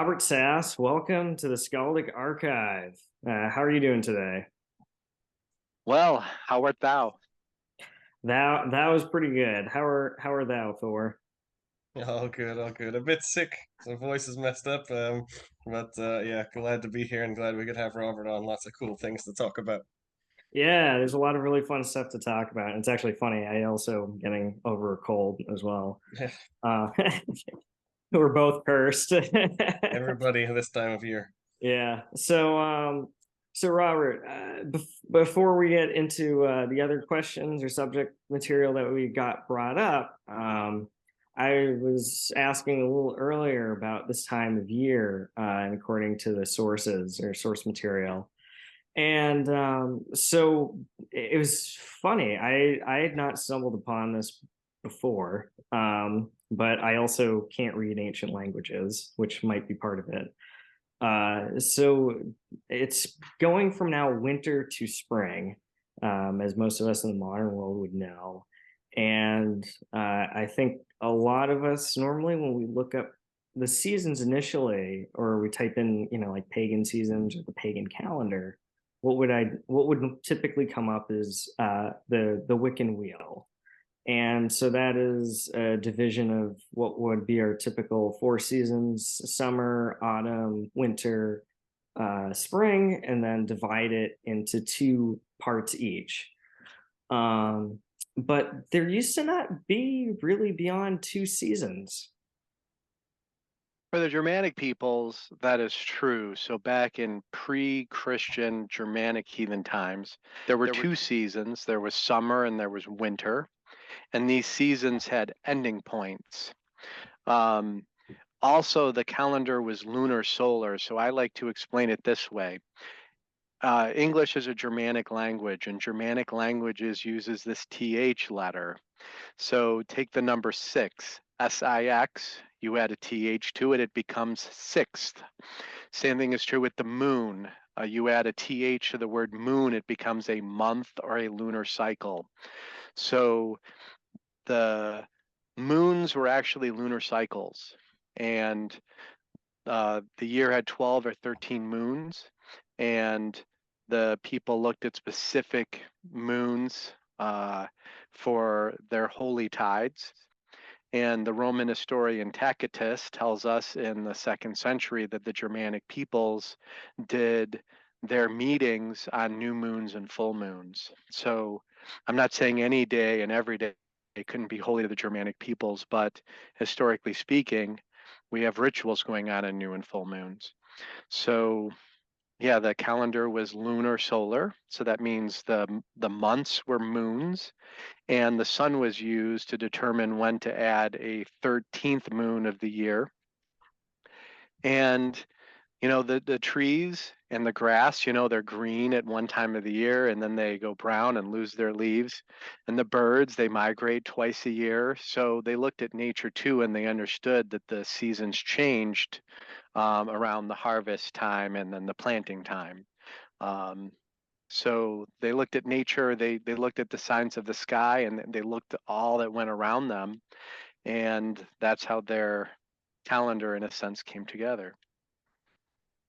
Robert Sass. Welcome to the Skaldic Archive. How are you doing today? Well, how art thou? That was pretty good. How are thou, Thor? All good, all good. A bit sick, so voice is messed up. But yeah, glad to be here and glad we could have Robert on. Lots of cool things to talk about. Yeah, there's a lot of really fun stuff to talk about. And it's actually funny. I also am getting over a cold as well. Uh, we're both cursed. Everybody this time of year. Yeah. So Robert, before we get into the other questions or subject material that we got brought up, I was asking a little earlier about this time of year, and according to the sources or source material. And so it was funny. I had not stumbled upon this before, but I also can't read ancient languages, which might be part of it. So it's going from now winter to spring, as most of us in the modern world would know. And I think a lot of us normally, when we look up the seasons initially, or we type in, like pagan seasons or the pagan calendar, what would typically come up is the Wiccan wheel. And so that is a division of what would be our typical four seasons: summer, autumn, winter, spring, and then divide it into two parts each. Um, but there used to not be really beyond two seasons. For the Germanic peoples, that is true. So back in pre-Christian Germanic heathen times, there were two seasons. There was summer and there was winter, and these seasons had ending points. Um, Also, the calendar was lunar solar, so I like to explain it this way. English is a Germanic language, and Germanic languages uses this TH letter. So take the number six, SIX, you add a TH to it, it becomes sixth. Same thing is true with the moon. You add a TH to the word moon, it becomes a month or a lunar cycle. So the moons were actually lunar cycles, and the year had 12 or 13 moons, and the people looked at specific moons for their holy tides. And the Roman historian Tacitus tells us in the second century that the Germanic peoples did their meetings on new moons and full moons. So I'm not saying any day and every day it couldn't be holy to the Germanic peoples, but historically speaking, we have rituals going on in new and full moons. So yeah, the calendar was lunar solar, so that means the months were moons, and the sun was used to determine when to add a 13th moon of the year. And the trees and the grass, they're green at one time of the year and then they go brown and lose their leaves. And the birds, they migrate twice a year. So they looked at nature too, and they understood that the seasons changed around the harvest time and then the planting time. Um, so they looked at nature, they looked at the signs of the sky, and they looked at all that went around them. And that's how their calendar, in a sense, came together.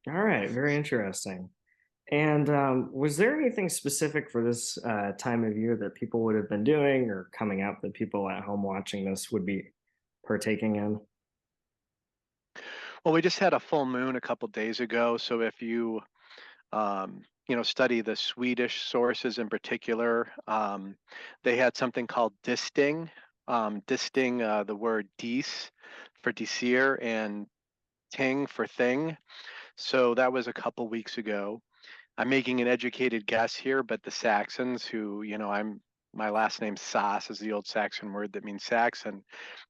All right, very interesting. And was there anything specific for this time of year that people would have been doing or coming up that people at home watching this would be partaking in? Well, we just had a full moon a couple days ago, so if you study the Swedish sources in particular, they had something called disting. Disting the word dis for disir and ting for thing. So that was a couple weeks ago. I'm making an educated guess here, but the Saxons, who, my last name Sass is the old Saxon word that means Saxon.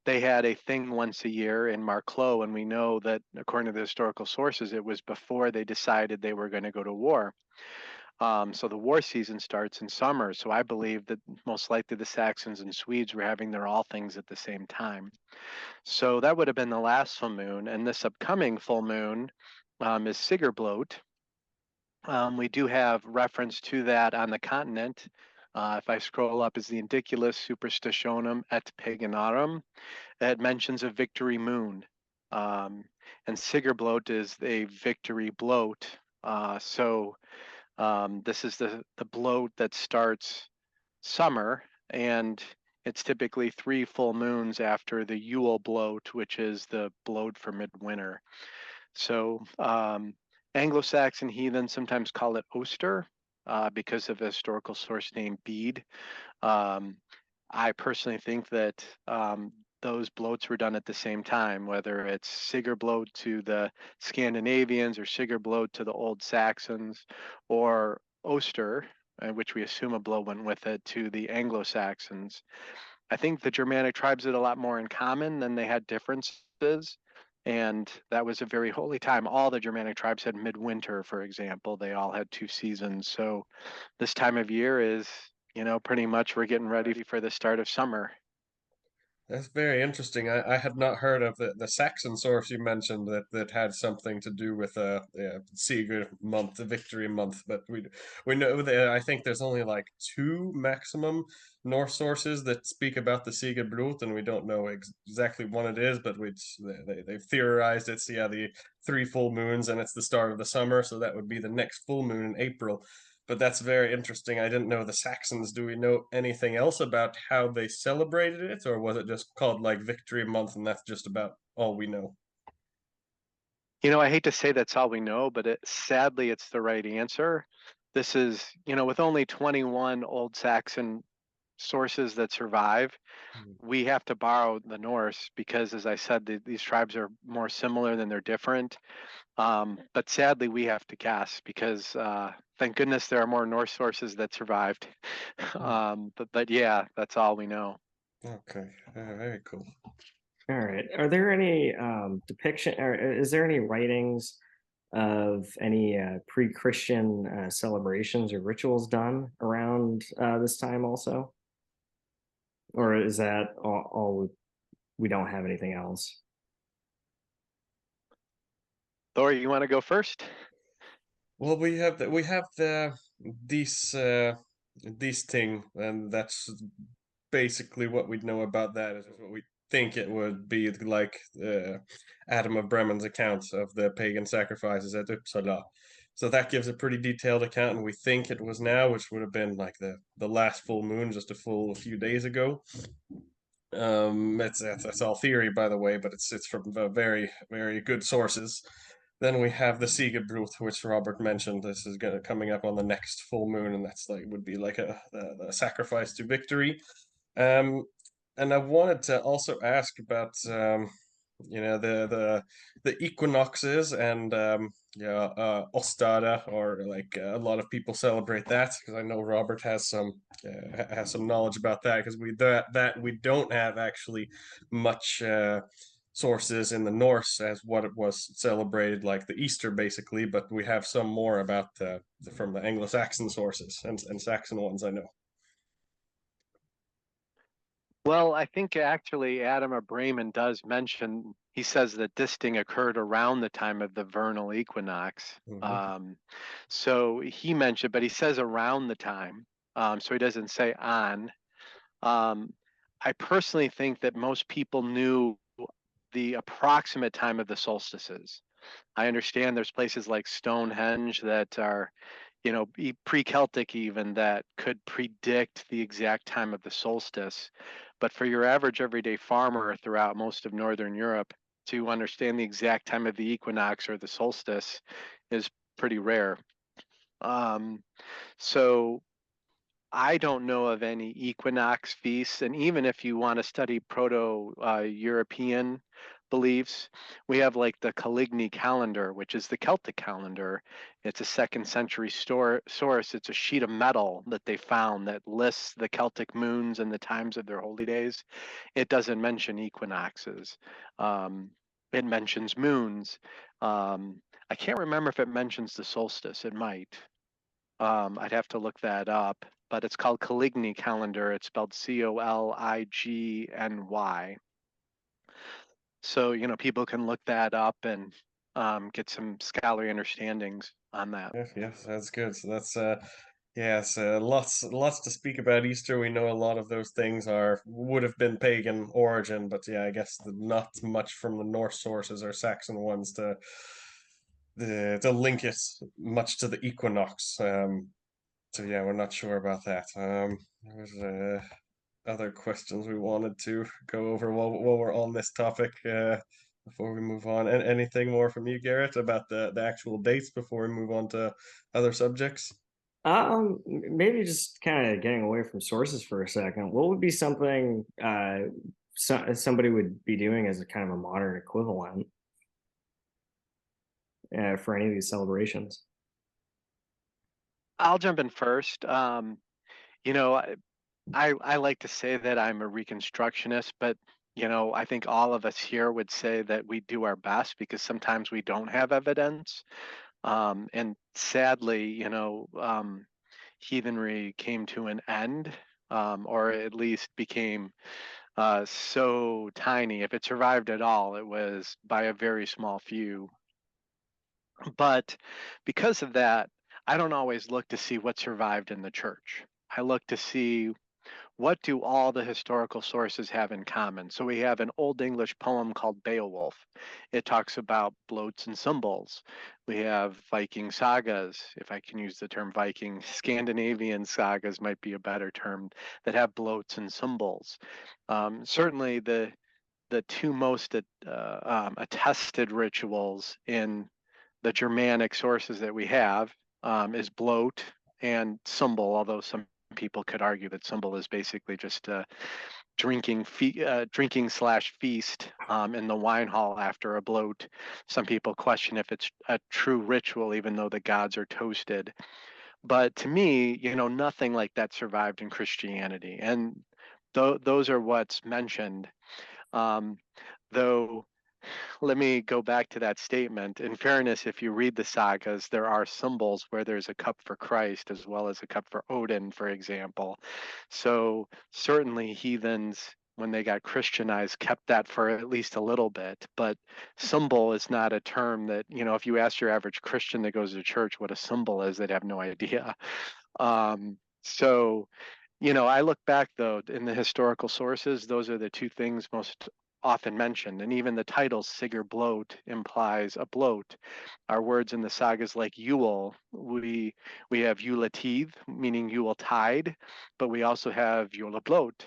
They had a thing once a year in Marklo, and we know that according to the historical sources, it was before they decided they were going to go to war. So the war season starts in summer. So I believe that most likely the Saxons and Swedes were having their all things at the same time. So that would have been the last full moon, and this upcoming full moon is Sigerblot. We do have reference to that on the continent. If I scroll up, is the Indiculus Superstitionum et Paganorum. It mentions a victory moon. And Sigerblot is a victory bloat. This is the bloat that starts summer, and it's typically 3 full moons after the Yule bloat, which is the bloat for midwinter. So Anglo-Saxon heathen sometimes call it Oster because of a historical source named Bede. Um, I personally think that those bloats were done at the same time, whether it's Sigerbloat to the Scandinavians or Sigerbloat to the Old Saxons, or Oster, which we assume a blow went with it, to the Anglo-Saxons. I think the Germanic tribes had a lot more in common than they had differences. And that was a very holy time. All the Germanic tribes had midwinter, for example. They all had 2 seasons. So this time of year is, pretty much we're getting ready for the start of summer. That's very interesting. I had not heard of the Saxon source you mentioned that had something to do with yeah, Sigur month, the victory month. But we know that I think there's only like 2 maximum Norse sources that speak about the Sigur Brut, and we don't know exactly what it is, but they've theorized it's, yeah, the 3 full moons, and it's the start of the summer, so that would be the next full moon in April. But that's very interesting. I didn't know the Saxons. Do we know anything else about how they celebrated it, or was it just called like Victory Month and that's just about all we know? I hate to say that's all we know, but sadly, it's the right answer. This is, with only 21 Old Saxon sources that survive, Hmm. we have to borrow the Norse because, as I said, these tribes are more similar than they're different. But sadly, we have to guess because thank goodness there are more Norse sources that survived. But yeah, that's all we know. Okay, very cool. All right. Are there any depiction, or is there any writings of any pre-Christian celebrations or rituals done around this time also? Or is that all we don't have anything else? Thor, you want to go first? Well, we have these these thing, and that's basically what we know about that. Is what we think it would be like Adam of Bremen's account of the pagan sacrifices at Uppsala. So that gives a pretty detailed account, and we think it was now, which would have been like the last full moon, just a few days ago. That's all theory, by the way, but it's from very good sources. Then we have the Sigebruth, which Robert mentioned. This is coming up on the next full moon, and that's like would be like a sacrifice to victory. Um, and I wanted to also ask about the equinoxes and yeah, Ostada, or like a lot of people celebrate that because I know Robert has some knowledge about that, because that we don't have actually much sources in the Norse as what it was celebrated, like the Easter basically, but we have some more about from the Anglo-Saxon sources and Saxon ones I know. Well, I think actually Adam of Bremen does mention, he says that this thing occurred around the time of the vernal equinox. Hmm. So he mentioned, but he says around the time. So he doesn't say on. Um, I personally think that most people knew the approximate time of the solstices. I understand there's places like Stonehenge that are, pre-Celtic even, that could predict the exact time of the solstice. But for your average everyday farmer throughout most of Northern Europe to understand the exact time of the equinox or the solstice is pretty rare. Um, so I don't know of any equinox feasts, and even if you want to study Proto-European beliefs, we have like the Caligni calendar, which is the Celtic calendar. It's a second-century source. It's a sheet of metal that they found that lists the Celtic moons and the times of their holy days. It doesn't mention equinoxes. It mentions moons. I can't remember if it mentions the solstice. It might. I'd have to look that up, but it's called Caligny calendar. It's spelled Coligny. So, people can look that up and get some scholarly understandings on that. Yes, yes, that's good. So that's Yes, lots to speak about Easter. We know a lot of those things would have been pagan origin, but yeah, I guess not much from the Norse sources or Saxon ones to link it much to the equinox. So yeah, we're not sure about that. There's other questions we wanted to go over while we're on this topic before we move on. And anything more from you, Garrett, about the actual dates before we move on to other subjects? Maybe just kind of getting away from sources for a second. What would be something somebody would be doing as a kind of a modern equivalent for any of these celebrations? I'll jump in first. You know, I like to say that I'm a reconstructionist, but I think all of us here would say that we do our best because sometimes we don't have evidence. And sadly, heathenry came to an end, or at least became so tiny. If it survived at all, it was by a very small few. But because of that, I don't always look to see what survived in the church. I look to see what do all the historical sources have in common? So we have an Old English poem called Beowulf. It talks about bloats and symbols. We have Viking sagas, if I can use the term Viking. Scandinavian sagas might be a better term, that have bloats and symbols. Certainly the two most attested rituals in the Germanic sources that we have is bloat and symbel, although some people could argue that symbel is basically just drinking slash feast in the wine hall after a bloat. Some people question if it's a true ritual, even though the gods are toasted. But to me, nothing like that survived in Christianity, and those are what's mentioned. Um, though let me go back to that statement. In fairness, if you read the sagas, there are symbols where there's a cup for Christ as well as a cup for Odin, for example. So certainly heathens, when they got Christianized, kept that for at least a little bit. But symbol is not a term that, if you ask your average Christian that goes to church what a symbol is, they'd have no idea. So I look back though in the historical sources, those are the two things most often mentioned. And even the title Sigurd Blot implies a bloat. Our words in the sagas like Yule, we have Yuletide, meaning Yule tide, but we also have Yule Blot.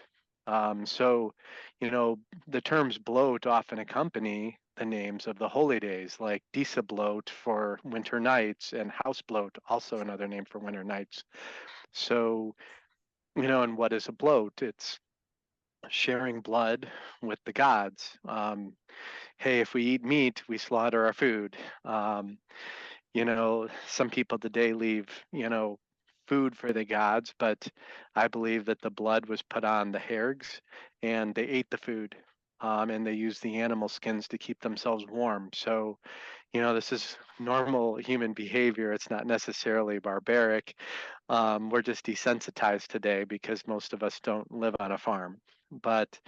So, the terms bloat often accompany the names of the holy days, like Disa Blot for winter nights and House Blot, also another name for winter nights. So, and what is a bloat? It's sharing blood with the gods. Hey, if we eat meat, we slaughter our food. Some people today leave, food for the gods, but I believe that the blood was put on the hares and they ate the food. And they used the animal skins to keep themselves warm. So, this is normal human behavior. It's not necessarily barbaric. We're just desensitized today because most of us don't live on a farm. But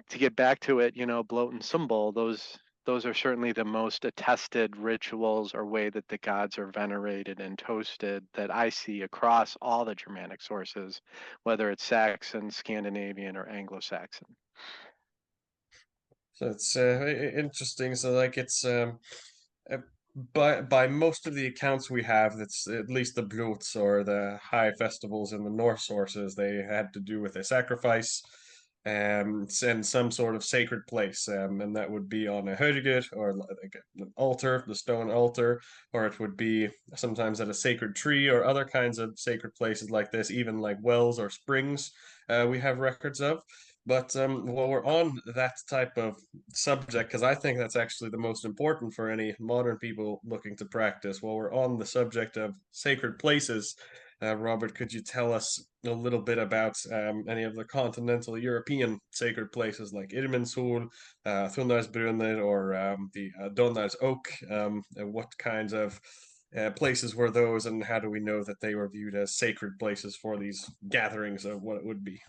to get back to it, bloat and symbol, those are certainly the most attested rituals or way that the gods are venerated and toasted that I see across all the Germanic sources, whether it's Saxon, Scandinavian, or Anglo-Saxon. So it's interesting. So like it's uh, by most of the accounts we have, that's at least the bloats or the high festivals in the Norse sources. They had to do with a sacrifice, and some sort of sacred place, and that would be on a hurgud or like an altar, the stone altar, or it would be sometimes at a sacred tree or other kinds of sacred places like this, even like wells or springs. We have records of. But while we're on that type of subject, because I think that's actually the most important for any modern people looking to practice, while we're on the subject of sacred places, Robert, could you tell us a little bit about any of the continental European sacred places like Irminsul, Thundarsbrunner, or the Donner's Oak? And what kinds of places were those, and how do we know that they were viewed as sacred places for these gatherings of what it would be?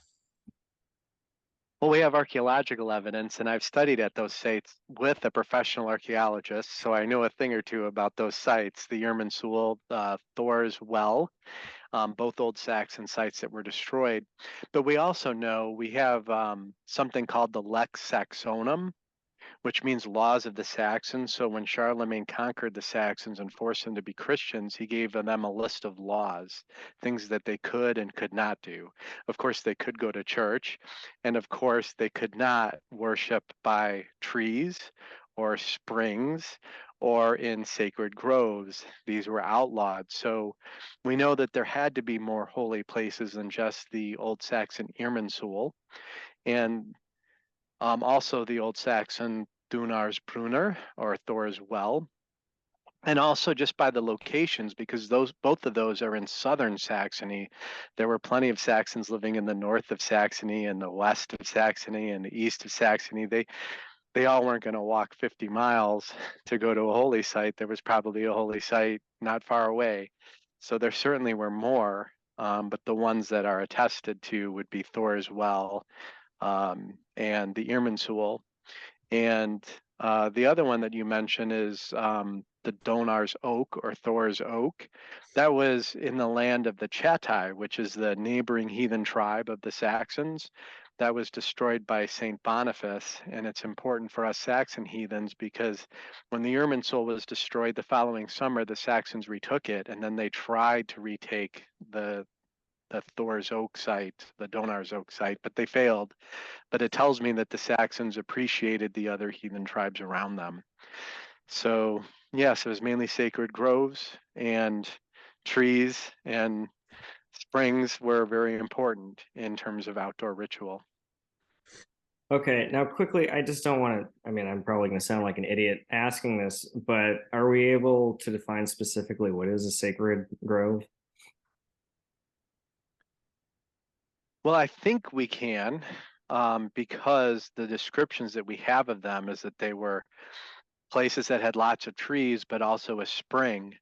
Well, we have archaeological evidence, and I've studied at those sites with a professional archaeologist, so I know a thing or two about those sites. The Irminsul, Thor's Well, both old Saxon sites that were destroyed. But we also know we have something called the Lex Saxonum, which means laws of the Saxons. So when Charlemagne conquered the Saxons and forced them to be Christians, he gave them a list of laws, things that they could and could not do. Of course, they could go to church, and of course, they could not worship by trees or springs or in sacred groves. These were outlawed. So we know that there had to be more holy places than just the Old Saxon Irminsul. And also the Old Saxon Dunar's Brunner, or Thor's Well, and also just by the locations, because both of those are in southern Saxony. There were plenty of Saxons living in the north of Saxony and the west of Saxony and the east of Saxony. They all weren't going to walk 50 miles to go to a holy site. There was probably a holy site not far away. So there certainly were more, but the ones that are attested to would be Thor's Well, and the Irminsul. And the other one that you mentioned is the Donar's Oak, or Thor's Oak. That was in the land of the Chatai, which is the neighboring heathen tribe of the Saxons. That was destroyed by Saint Boniface. And it's important for us Saxon heathens because when the Irminsul was destroyed the following summer, the Saxons retook it, and then they tried to retake the Thor's Oak site, the Donar's Oak site, but they failed. But it tells me that the Saxons appreciated the other heathen tribes around them. So yes, it was mainly sacred groves, and trees and springs were very important in terms of outdoor ritual. Okay, now quickly, I just don't want to, I mean, I'm probably going to sound like an idiot asking this, but are we able to define specifically what is a sacred grove? Well, I think we can, because the descriptions that we have of them is that they were places that had lots of trees, but also a spring.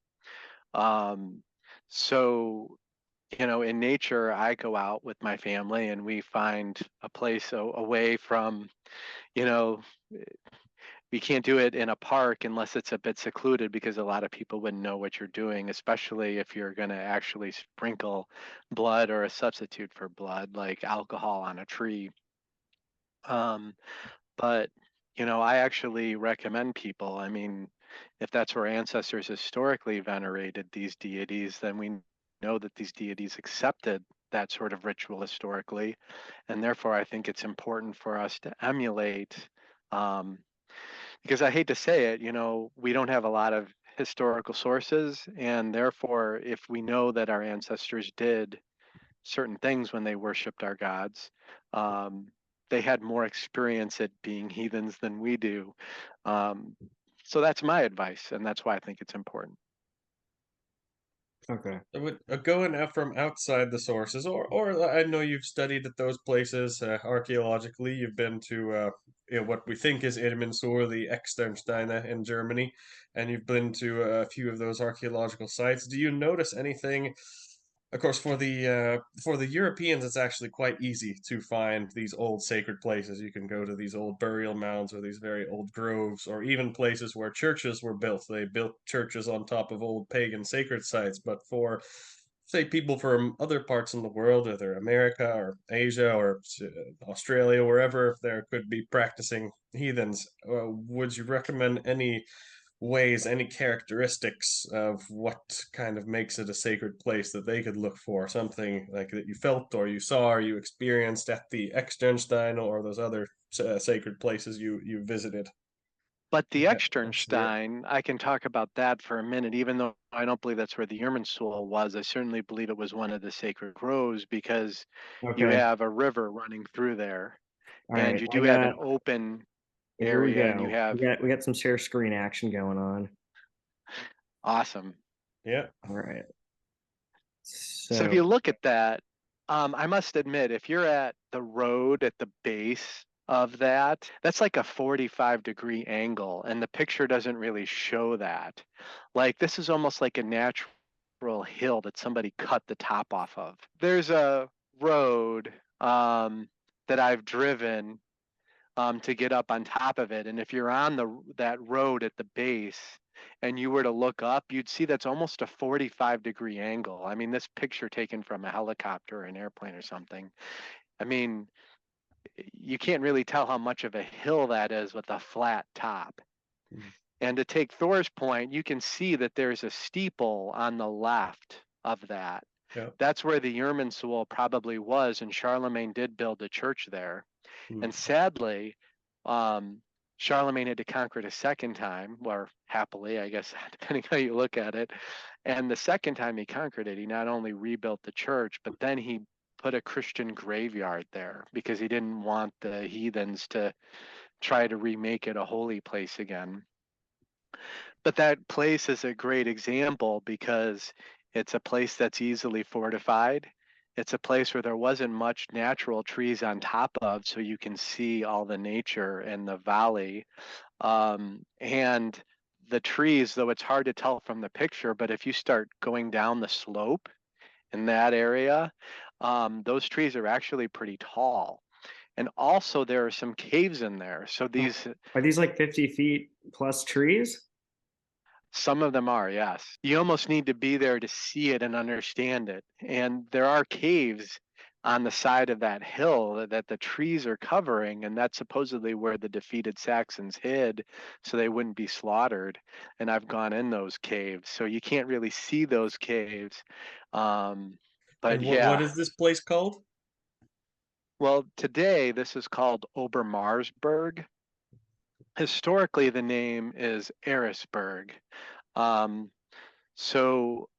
So, in nature, I go out with my family and we find a place away from, you know, we can't do it in a park unless it's a bit secluded, because a lot of people wouldn't know what you're doing, especially if you're going to actually sprinkle blood or a substitute for blood, like alcohol on a tree. But I actually recommend people, I mean, if that's where ancestors historically venerated these deities, then we know that these deities accepted that sort of ritual historically. And therefore, I think it's important for us to emulate, because I hate to say it, we don't have a lot of historical sources. And therefore, if we know that our ancestors did certain things when they worshiped our gods, they had more experience at being heathens than we do. So that's my advice, and that's why I think it's important. Okay. Going out from outside the sources, or I know you've studied at those places archaeologically. You've been to what we think is Irminsul, the Externsteine in Germany, and you've been to a few of those archaeological sites. Do you notice anything? Of course, for the Europeans, it's actually quite easy to find these old sacred places. You can go to these old burial mounds or these very old groves, or even places where churches were built. They built churches on top of old pagan sacred sites. But for, say, people from other parts in the world, whether America or Asia or Australia, wherever there could be practicing heathens, would you recommend any ways, any characteristics of what kind of makes it a sacred place that they could look for? Something like that you felt or you saw or you experienced at the Externstein or those other sacred places you visited. But the That's your. Externstein, I can talk about that for a minute, even though I don't believe that's where the Irminsul was. I certainly believe it was one of the sacred groves, because you Okay. have a river running through there, All and right. you I do have an got, open here we area, and you go. have We got some share screen action going on. awesome. Yeah. All right. So if So, you look at that, I must admit, if you're at the road at the base of that, that's like a 45-degree angle, and the picture doesn't really show that. Like, this is almost like a natural hill that somebody cut the top off of. There's a road that I've driven to get up on top of it. And if you're on that road at the base and you were to look up, you'd see that's almost a 45-degree angle. I mean, this picture taken from a helicopter or an airplane or something. I mean, you can't really tell how much of a hill that is with a flat top. And to take Thor's point, you can see that there's a steeple on the left of that. Yeah. That's where the Irminsul probably was, and Charlemagne did build a church there. And sadly, Charlemagne had to conquer it a second time, or happily, I guess, depending how you look at it. And the second time he conquered it, he not only rebuilt the church, but then he put a Christian graveyard there because he didn't want the heathens to try to remake it a holy place again. But that place is a great example because it's a place that's easily fortified. It's a place where there wasn't much natural trees on top of, so you can see all the nature and the valley. And the trees, though it's hard to tell from the picture, but if you start going down the slope in that area, those trees are actually pretty tall. And also there are some caves in there. So are these like 50 feet plus trees? Some of them are, yes. You almost need to be there to see it and understand it. And there are caves on the side of that hill that the trees are covering, and that's supposedly where the defeated Saxons hid so they wouldn't be slaughtered. And I've gone in those caves, so you can't really see those caves. But and yeah. What is this place called? Well, today this is called Obermarsberg. Historically, the name is Erisberg. So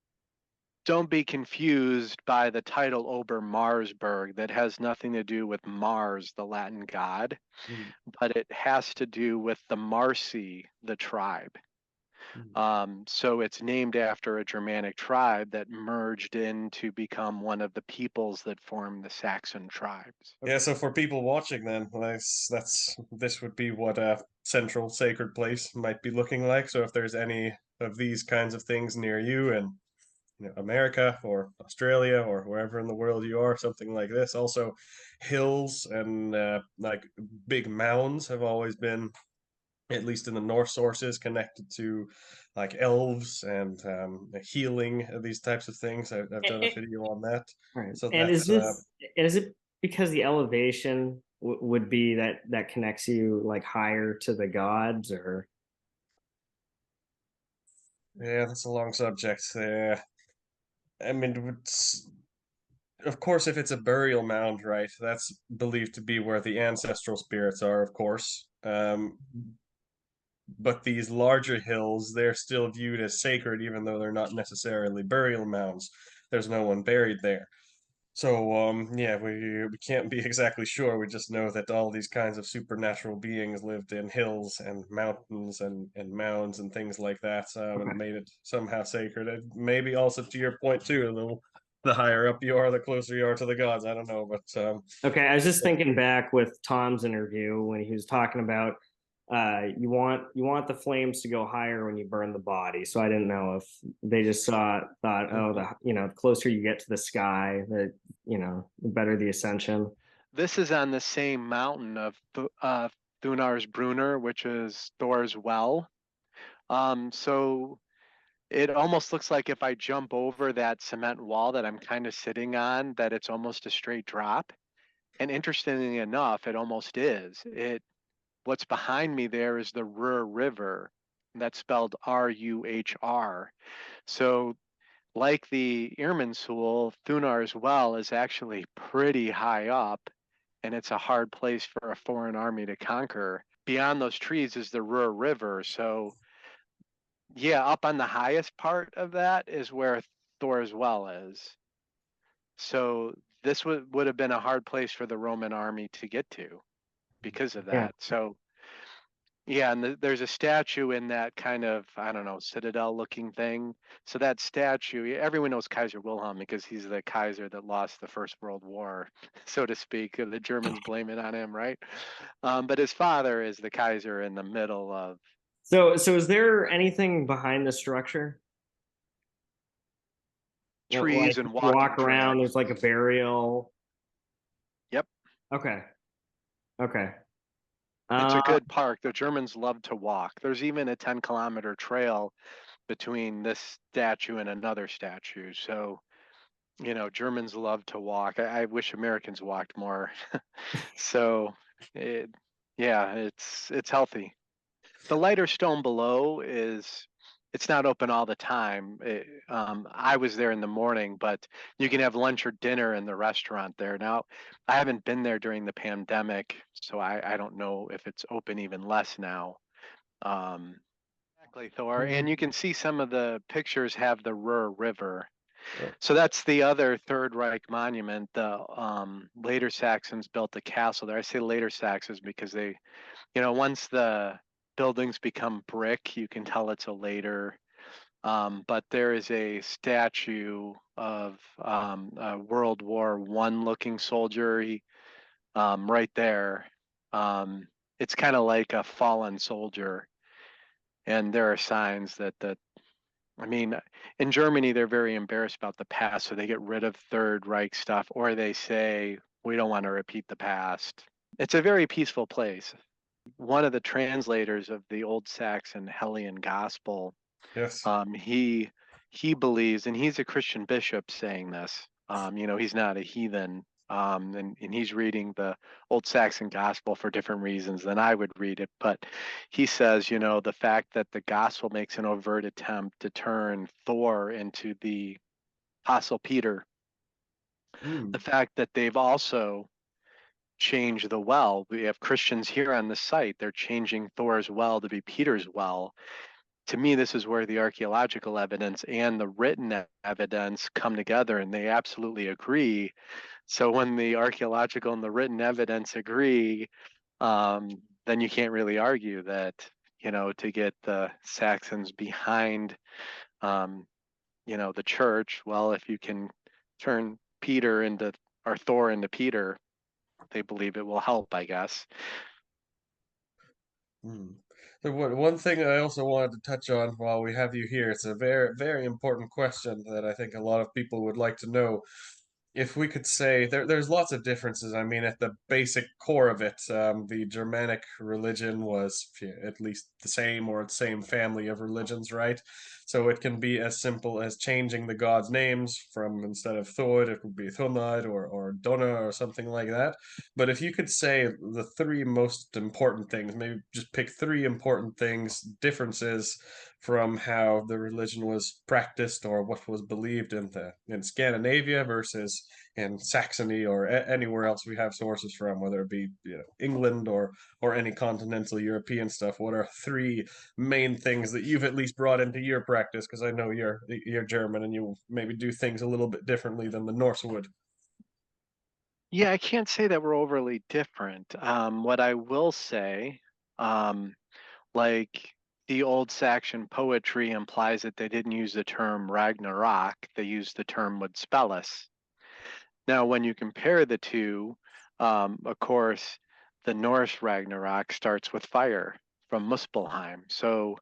don't be confused by the title Obermarsberg. That has nothing to do with Mars, the Latin god, but it has to do with the Marsi, the tribe. So it's named after a Germanic tribe that merged in to become one of the peoples that formed the Saxon tribes. Yeah, so for people watching, then this would be what a central sacred place might be looking like. So if there's any of these kinds of things near you in America or Australia or wherever in the world you are, something like this. Also, hills and like big mounds have always been, at least in the Norse sources, connected to like elves and healing, these types of things. I've done a video on that. Right. So And that's is it because the elevation would be that connects you like higher to the gods, or? yeah, that's a long subject. I mean, of course, if it's a burial mound, right, that's believed to be where the ancestral spirits are, of course. But these larger hills, they're still viewed as sacred, even though they're not necessarily burial mounds. There's no one buried there. So, yeah, we can't be exactly sure. We just know that all these kinds of supernatural beings lived in hills and mountains and mounds and things like that, and made it somehow sacred. And maybe also to your point too, the higher up you are, the closer you are to the gods. I don't know, but Okay, I was just thinking back with Tom's interview when he was talking about you want the flames to go higher when you burn the body. So I didn't know if they just thought, oh, the closer you get to the sky, the the better the ascension. This is on the same mountain of Thunar's Brunner, which is Thor's well. So it almost looks like if I jump over that cement wall that I'm kind of sitting on, that it's almost a straight drop. And interestingly enough, it almost is. What's behind me there is the Ruhr River. That's spelled R-U-H-R. So like the Irminsul, Thunar's well is actually pretty high up, and it's a hard place for a foreign army to conquer. Beyond those trees is the Ruhr River. So yeah, up on the highest part of that is where Thor's well is. So this would have been a hard place for the Roman army to get to because of that. Yeah. So yeah, and there's a statue in that kind of, I don't know, citadel looking thing. So that statue, everyone knows Kaiser Wilhelm because he's the Kaiser that lost the First World War, so to speak. The Germans blame it on him, right? But his father is the Kaiser in the middle of. So is there anything behind the structure? Trees Like and walk around, tracks. there's like a burial. Yep. Okay. It's a good park. The Germans love to walk. There's even a 10-kilometer trail between this statue and another statue. So, Germans love to walk. I wish Americans walked more. So, it, yeah, it's healthy. The lighter stone below it's not open all the time. I was there in the morning, but you can have lunch or dinner in the restaurant there. Now, I haven't been there during the pandemic, so I don't know if it's open even less now. Um, exactly, Thor. And you can see some of the pictures have the Ruhr River. So that's the other Third Reich monument. The later Saxons built a castle there. I say later Saxons because they, once the buildings become brick, you can tell it's a later. But there is a statue of a World War One looking soldier right there. It's kind of like a fallen soldier, and there are signs I mean, in Germany, they're very embarrassed about the past, so they get rid of Third Reich stuff, or they say, we don't want to repeat the past. It's a very peaceful place. One of the translators of the Old Saxon Hellion Gospel, Yes. he believes, and he's a Christian bishop saying this, he's not a heathen, and he's reading the Old Saxon Gospel for different reasons than I would read it. But he says, the fact that the Gospel makes an overt attempt to turn Thor into the Apostle Peter, the fact that they've also changed the well. We have Christians here on the site. They're changing Thor's well to be Peter's well. To me, this is where the archaeological evidence and the written evidence come together, and they absolutely agree. So when the archaeological and the written evidence agree, then you can't really argue that, to get the Saxons behind, the church, well, if you can turn Thor into Peter, they believe it will help, I guess. So one thing I also wanted to touch on while we have you here, it's a very, very important question that I think a lot of people would like to know. If we could say there's lots of differences. I mean, at the basic core of it, the Germanic religion was at least the same or the same family of religions, right? So it can be as simple as changing the gods' names from instead of Thor, it would be Thunad or Donna or something like that. But if you could say the three most important things, maybe just pick three important things, differences from how the religion was practiced or what was believed in Scandinavia versus in Saxony or anywhere else we have sources from, whether it be England or any continental European stuff. What are three main things that you've at least brought into your practice? Because I know you're German and you maybe do things a little bit differently than the Norse would. Yeah, I can't say that we're overly different. What I will say, like the old Saxon poetry implies that they didn't use the term Ragnarok, they used the term Mudspellus. Now, when you compare the two, of course, the Norse Ragnarok starts with fire from Muspelheim. So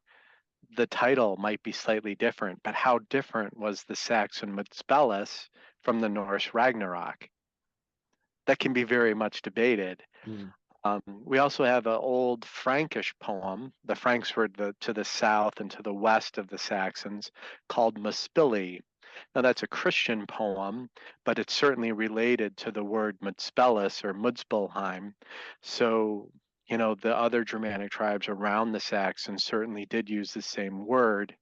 the title might be slightly different, but how different was the Saxon Mudspellus from the Norse Ragnarok? That can be very much debated. We also have an old Frankish poem. The Franks were to the south and to the west of the Saxons, called Muspili. Now that's a Christian poem, but it's certainly related to the word Mudspellus or Mudspelheim. So, the other Germanic tribes around the Saxons certainly did use the same word.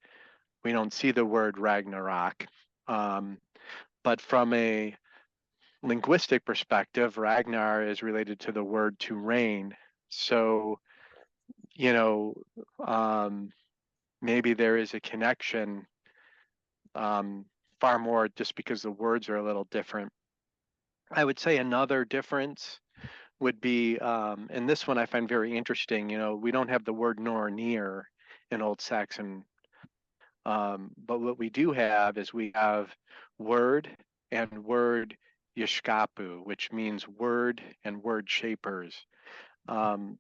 We don't see the word Ragnarok. But from a linguistic perspective, Ragnar is related to the word to reign. So, maybe there is a connection, far more just because the words are a little different. I would say another difference would be, and this one I find very interesting, we don't have the word nor near in Old Saxon, but what we do have is we have word and word yeshkapu, which means word and word shapers.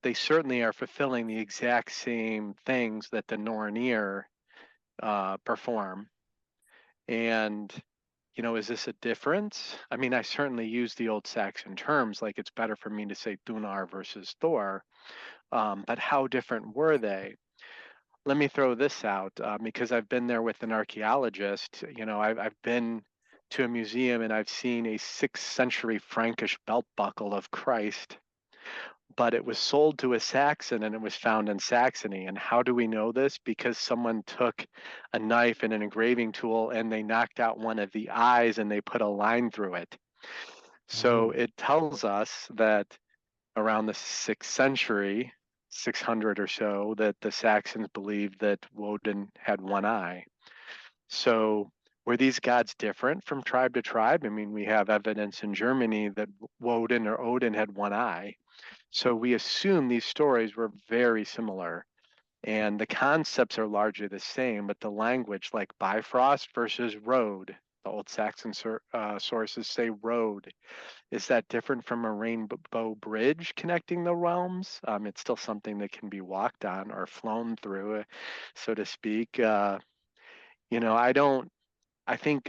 They certainly are fulfilling the exact same things that the Nornir perform. And is this a difference? I mean, I certainly use the old Saxon terms, like it's better for me to say Thunar versus Thor, but how different were they? Let me throw this out because I've been there with an archaeologist. I've been to a museum and I've seen a 6th century Frankish belt buckle of Christ, but it was sold to a Saxon and it was found in Saxony. And how do we know this? Because someone took a knife and an engraving tool and they knocked out one of the eyes and they put a line through it. So it tells us that around the 6th century, 600 or so, that the Saxons believed that Woden had one eye. So were these gods different from tribe to tribe? I mean, we have evidence in Germany that Woden or Odin had one eye. So we assume these stories were very similar. And the concepts are largely the same, but the language, like Bifrost versus road, the old Saxon sources say road. Is that different from a rainbow bridge connecting the realms? It's still something that can be walked on or flown through, so to speak. I think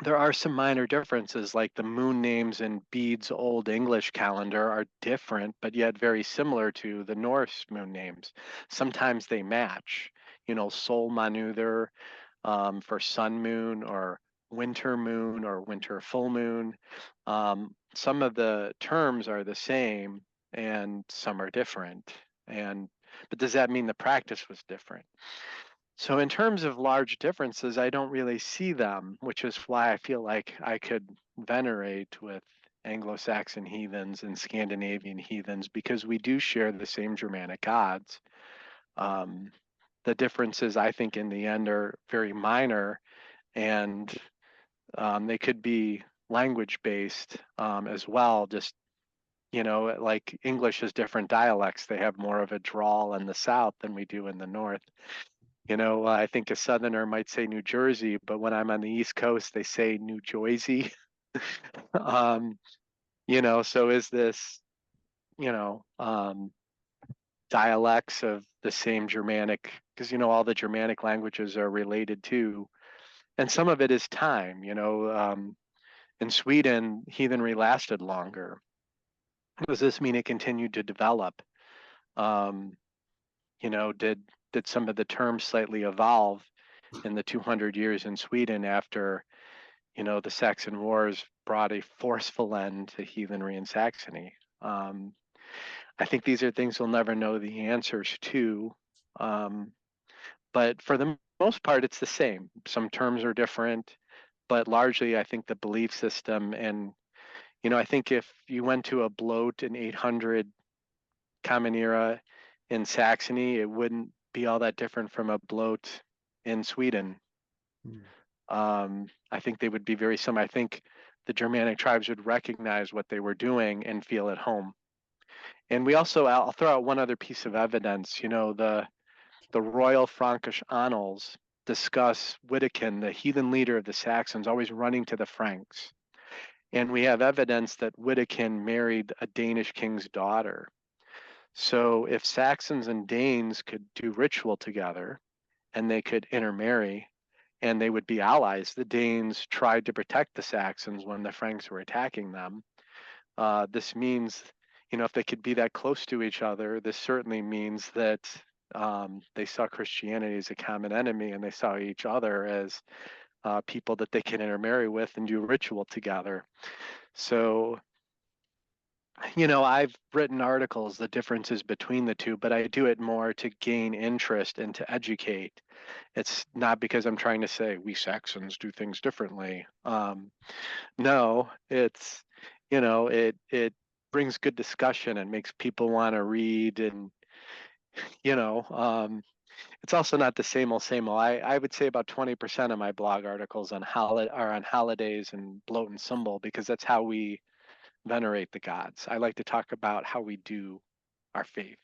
there are some minor differences, like the moon names in Bede's Old English calendar are different, but yet very similar to the Norse moon names. Sometimes they match, Sol Manuther for sun moon or winter full moon. Some of the terms are the same and some are different. But does that mean the practice was different? So in terms of large differences, I don't really see them, which is why I feel like I could venerate with Anglo-Saxon heathens and Scandinavian heathens, because we do share the same Germanic gods. The differences, I think, in the end are very minor, and they could be language-based as well. Just, like English has different dialects. They have more of a drawl in the South than we do in the North. I think a Southerner might say New Jersey, but when I'm on the East Coast, they say New Jersey. So is this, dialects of the same Germanic, because, all the Germanic languages are related too. And some of it is time, in Sweden, heathenry lasted longer. Does this mean it continued to develop? Did some of the terms slightly evolve in the 200 years in Sweden after, the Saxon Wars brought a forceful end to heathenry in Saxony? I think these are things we'll never know the answers to. But for the most part, it's the same. Some terms are different, but largely I think the belief system and, I think if you went to a Blot in 800 Common Era in Saxony, it wouldn't be all that different from a Blot in Sweden. I think they would be very similar. I think the Germanic tribes would recognize what they were doing and feel at home. And we also, I'll throw out one other piece of evidence. The Royal Frankish Annals discuss Wittikind, the heathen leader of the Saxons, always running to the Franks. And we have evidence that Wittikind married a Danish king's daughter. So if Saxons and Danes could do ritual together and they could intermarry and they would be allies, the Danes tried to protect the Saxons when the Franks were attacking them. This means, if they could be that close to each other, this certainly means that they saw Christianity as a common enemy and they saw each other as people that they can intermarry with and do ritual together. So, I've written articles, the differences between the two, but I do it more to gain interest and to educate. It's not because I'm trying to say we Saxons do things differently. No, it's, it brings good discussion and makes people want to read, and it's also not the same old. I would say about 20% of my blog articles are on holidays and bloat and symbol, because that's how we venerate the gods. I like to talk about how we do our faith.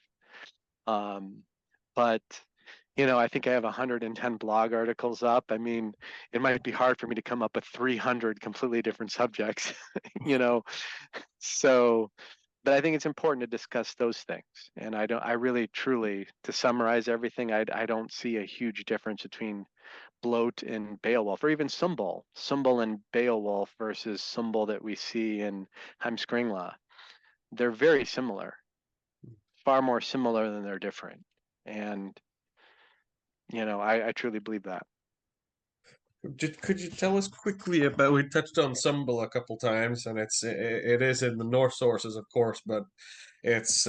But I think I have 110 blog articles up. I mean, it might be hard for me to come up with 300 completely different subjects, So, but I think it's important to discuss those things. And I really, truly, to summarize everything, I don't see a huge difference between Blot in Beowulf, or even symbel in Beowulf versus symbel that we see in Heimskringla. They're very similar, far more similar than they're different. And, I truly believe that. Could you tell us quickly about, we touched on symbol a couple times, and it is in the Norse sources, of course, but it's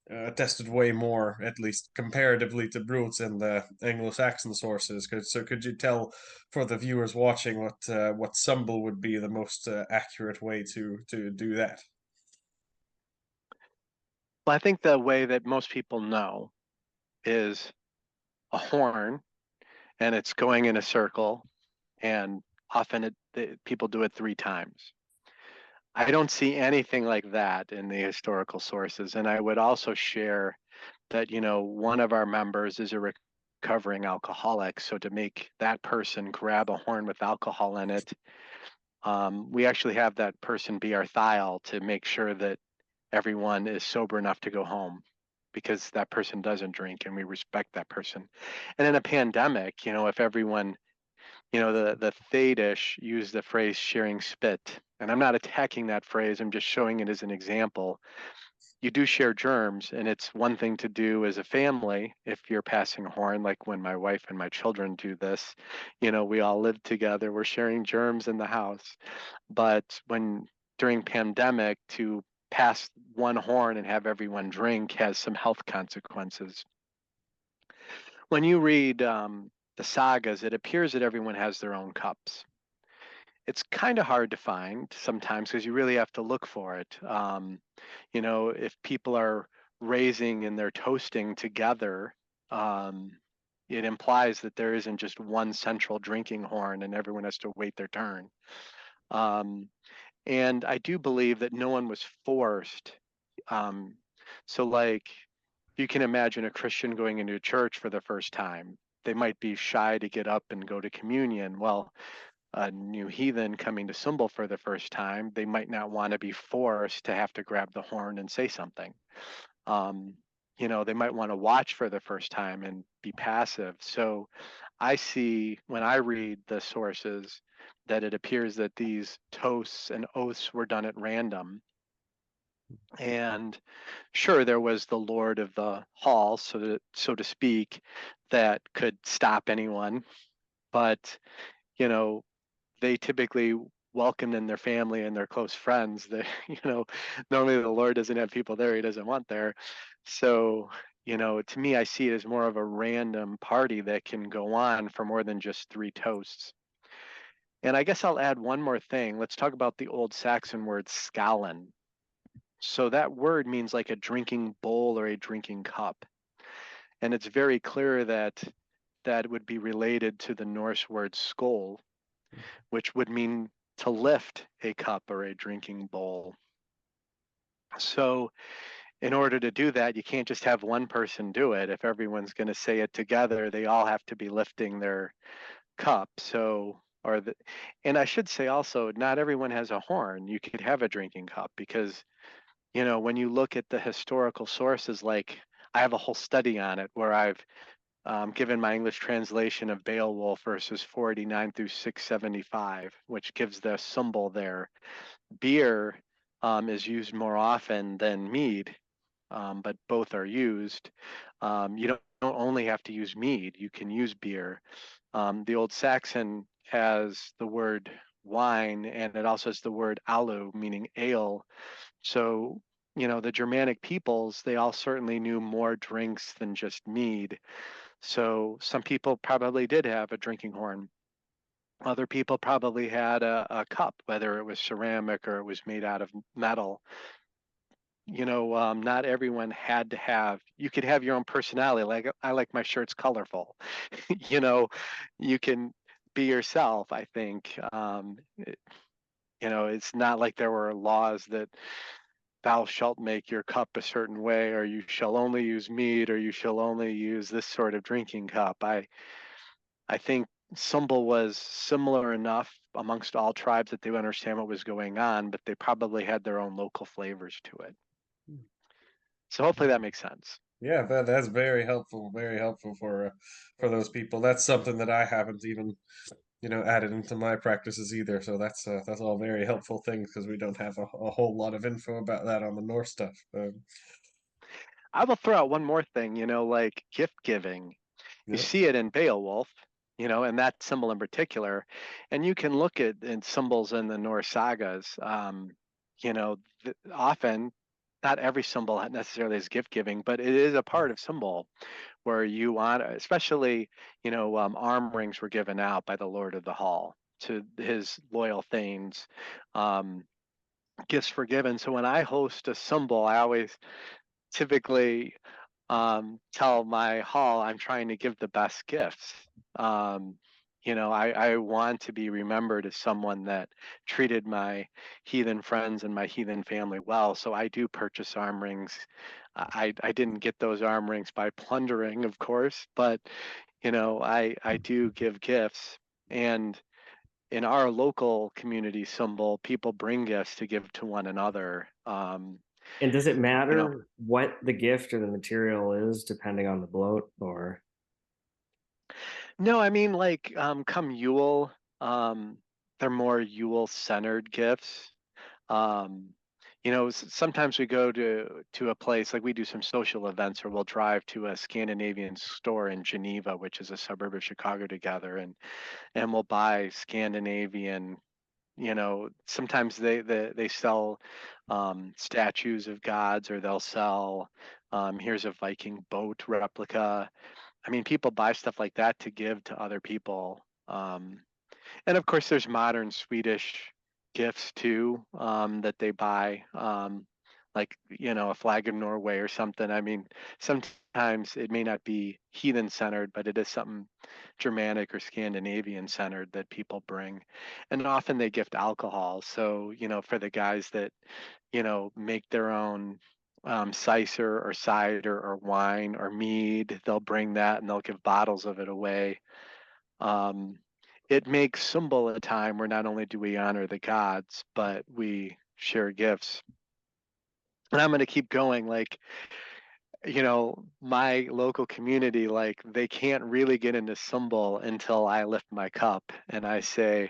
attested way more, at least comparatively to Brutes, in the Anglo-Saxon sources. Could you tell for the viewers watching what symbol would be the most accurate way to do that? Well, I think the way that most people know is a horn, and it's going in a circle, and often people do it 3 times. I don't see anything like that in the historical sources. And I would also share that, one of our members is a recovering alcoholic. So to make that person grab a horn with alcohol in it, we actually have that person be our thial to make sure that everyone is sober enough to go home, because that person doesn't drink and we respect that person. And in a pandemic, if everyone, the Thadish used the phrase sharing spit. And I'm not attacking that phrase, I'm just showing it as an example. You do share germs, and it's one thing to do as a family if you're passing a horn, like when my wife and my children do this. We all live together, we're sharing germs in the house. But during pandemic, to pass one horn and have everyone drink has some health consequences. When you read the sagas, it appears that everyone has their own cups. It's kind of hard to find sometimes because you really have to look for it. If people are raising and they're toasting together, it implies that there isn't just one central drinking horn and everyone has to wait their turn. And I do believe that no one was forced. So like, you can imagine a Christian going into a church for the first time. They might be shy to get up and go to communion. Well, a new heathen coming to symbol for the first time, they might not want to be forced to have to grab the horn and say something. They might want to watch for the first time and be passive. So I see, when I read the sources, that it appears that these toasts and oaths were done at random. And sure, there was the lord of the hall, so to speak, that could stop anyone. But, they typically welcomed in their family and their close friends. That, normally the Lord doesn't have people there he doesn't want there. So, to me, I see it as more of a random party that can go on for more than just 3 toasts. And I guess I'll add one more thing. Let's talk about the old Saxon word skallen. So that word means like a drinking bowl or a drinking cup. And it's very clear that that would be related to the Norse word skål, which would mean to lift a cup or a drinking bowl. So in order to do that, you can't just have one person do it. If everyone's going to say it together, they all have to be lifting their cup. And I should say also, not everyone has a horn. You could have a drinking cup because, when you look at the historical sources, like I have a whole study on it where I've given my English translation of Beowulf verses 489 through 675, which gives the symbol there. Beer is used more often than mead, but both are used. You don't only have to use mead, you can use beer. The Old Saxon has the word wine, and it also has the word alu, meaning ale. So, the Germanic peoples, they all certainly knew more drinks than just mead. So some people probably did have a drinking horn. Other people probably had a cup, whether it was ceramic or it was made out of metal. Not everyone had to have, you could have your own personality. Like, I like my shirts colorful. You can be yourself, I think. It's not like there were laws that thou shalt make your cup a certain way, or you shall only use mead, or you shall only use this sort of drinking cup. I think symbol was similar enough amongst all tribes that they would understand what was going on, but they probably had their own local flavors to it. So hopefully that makes sense. Yeah, that's very helpful for those people. That's something that I haven't even, added into my practices either. So that's all very helpful things because we don't have a whole lot of info about that on the Norse stuff. I will throw out one more thing, like gift giving. You Yeah. see it in Beowulf, and that symbol in particular, and you can look at in symbols in the Norse sagas. Often, not every symbol necessarily is gift giving, but it is a part of symbol where you want, especially, arm rings were given out by the Lord of the Hall to his loyal thanes. Um, Gifts were given. So when I host a symbol, I always typically tell my hall I'm trying to give the best gifts. Um, I want to be remembered as someone that treated my heathen friends and my heathen family well. So I do purchase arm rings. I didn't get those arm rings by plundering, of course, but I do give gifts. And in our local community symbol, people bring gifts to give to one another. And does it You know, matter what the gift or the material is depending on the bloat or? No, I mean like come Yule, um, they're more Yule centered gifts. Um, Sometimes we go to a place like we do some social events, or we'll drive to a Scandinavian store in Geneva, which is a suburb of Chicago, together, and we'll buy Scandinavian. Sometimes they sell statues of gods, or they'll sell here's a Viking boat replica. I mean, people buy stuff like that to give to other people. And of course, there's modern Swedish gifts too, that they buy, like, a flag of Norway or something. I mean, sometimes it may not be heathen centered, but it is something Germanic or Scandinavian centered that people bring. And often they gift alcohol. So, for the guys that, make their own cider or cider or wine or mead, they'll bring that and they'll give bottles of it away. Um, it makes symbol a time where not only do we honor the gods, but we share gifts. And I'm going to keep going. Like, my local community, like, they can't really get into symbol until I lift my cup and I say,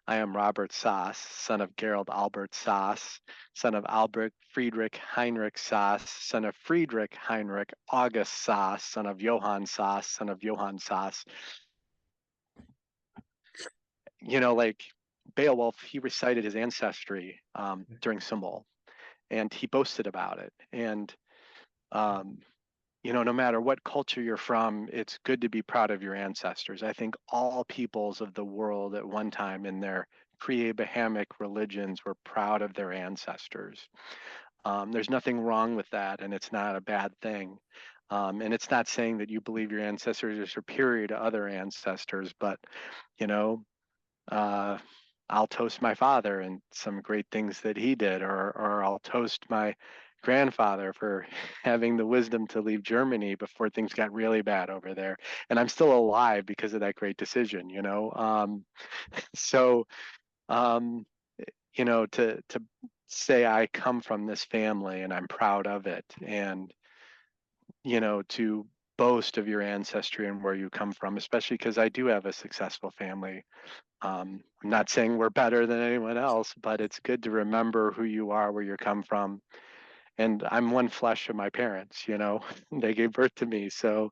I am Robert Sass, son of Gerald Albert Sass, son of Albert Friedrich Heinrich Sass, son of Friedrich Heinrich August Sass, son of Johann Sass, son of Johann Sass. Like Beowulf, he recited his ancestry during symbol, and he boasted about it. And um, no matter what culture you're from, it's good to be proud of your ancestors. I think all peoples of the world at one time in their pre-Abrahamic religions were proud of their ancestors. There's nothing wrong with that, and it's not a bad thing. And it's not saying that you believe your ancestors are superior to other ancestors, but you know, uh, I'll toast my father and some great things that he did, or I'll toast my grandfather for having the wisdom to leave Germany before things got really bad over there. And I'm still alive because of that great decision. So, um, to say I come from this family and I'm proud of it, and, to boast of your ancestry and where you come from, especially because I do have a successful family. I'm not saying we're better than anyone else, but it's good to remember who you are, where you come from. And I'm one flesh of my parents, they gave birth to me. So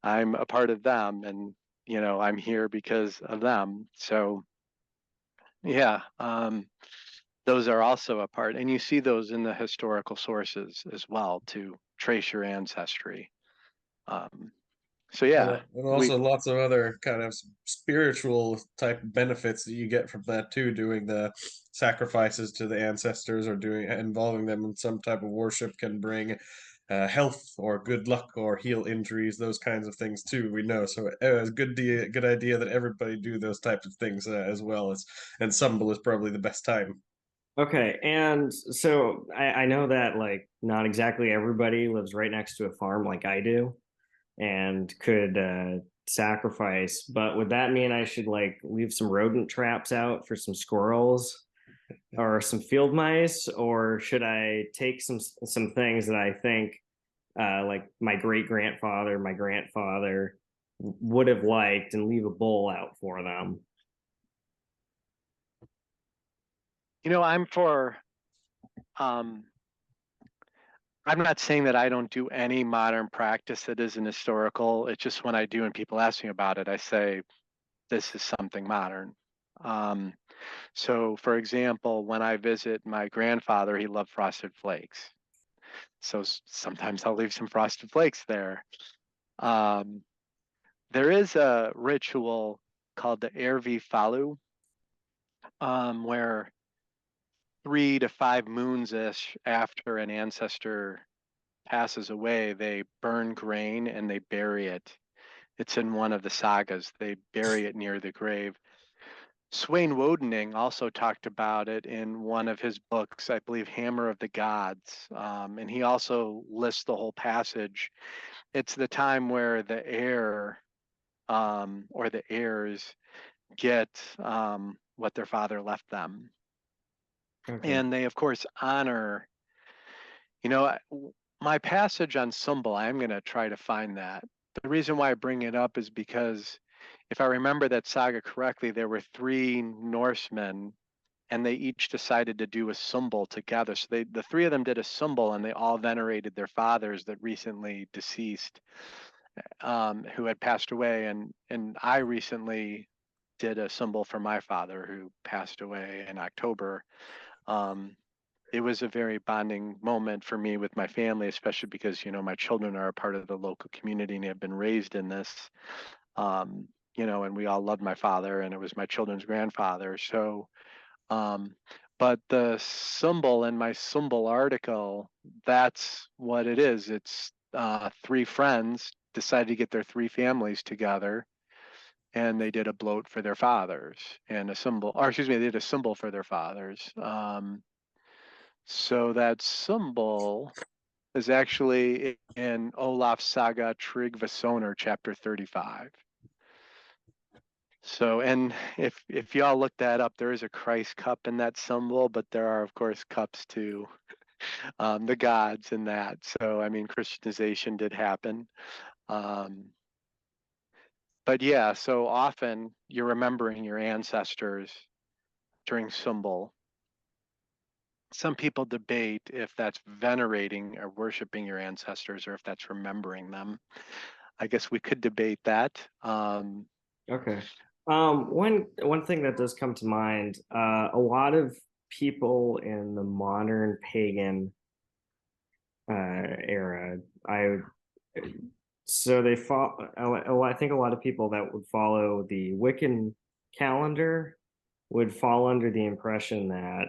I'm a part of them, and, I'm here because of them. So, yeah, those are also a part. And you see those in the historical sources as well to trace your ancestry. Um, so, yeah, And we, also lots of other kind of spiritual type benefits that you get from that too, doing the sacrifices to the ancestors or doing involving them in some type of worship can bring health or good luck or heal injuries, those kinds of things too. We know, so it's good idea that everybody do those types of things as well as, and Sumble is probably the best time. Okay, and so I know that like not exactly everybody lives right next to a farm like I do and could sacrifice, but would that mean I should like leave some rodent traps out for some squirrels or some field mice, or should I take some things that I think like my great grandfather, my grandfather would have liked, and leave a bowl out for them. I'm for, I'm not saying that I don't do any modern practice that isn't historical. It's just when I do and people ask me about it, I say, this is something modern. So for example, when I visit my grandfather, he loved frosted flakes. So sometimes I'll leave some frosted flakes there. There is a ritual called the Ervi Falu, where 3 to 5 moons ish after an ancestor passes away, they burn grain and they bury it. It's in one of the sagas. They bury it near the grave. Swain Wodening also talked about it in one of his books, I believe Hammer of the Gods. And he also lists the whole passage. It's the time where the heir or the heirs get what their father left them. Okay. And they, of course, honor, my passage on symbel, I'm going to try to find that. The reason why I bring it up is because if I remember that saga correctly, there were 3 Norsemen and they each decided to do a symbol together. So the 3 of them did a symbol and they all venerated their fathers that recently deceased, who had passed away. And I recently did a symbol for my father who passed away in October. It was a very bonding moment for me with my family, especially because, my children are a part of the local community and have been raised in this, and we all loved my father and it was my children's grandfather. So, but the symbol in my symbol article, that's what it is. It's 3 friends decided to get their 3 families together and they did a bloat for their fathers and a symbol, or excuse me, they did a symbol for their fathers. So that symbol is actually in Olaf's Saga Tryggvasonar, chapter 35. So, and if y'all look that up, there is a Christ cup in that symbol, but there are, of course, cups to the gods in that. So, I mean, Christianization did happen. But yeah, so often you're remembering your ancestors during symbol. Some people debate if that's venerating or worshiping your ancestors or if that's remembering them. I guess we could debate that. Okay. One thing that does come to mind, a lot of people in the modern pagan era, so they follow. I think a lot of people that would follow the Wiccan calendar would fall under the impression that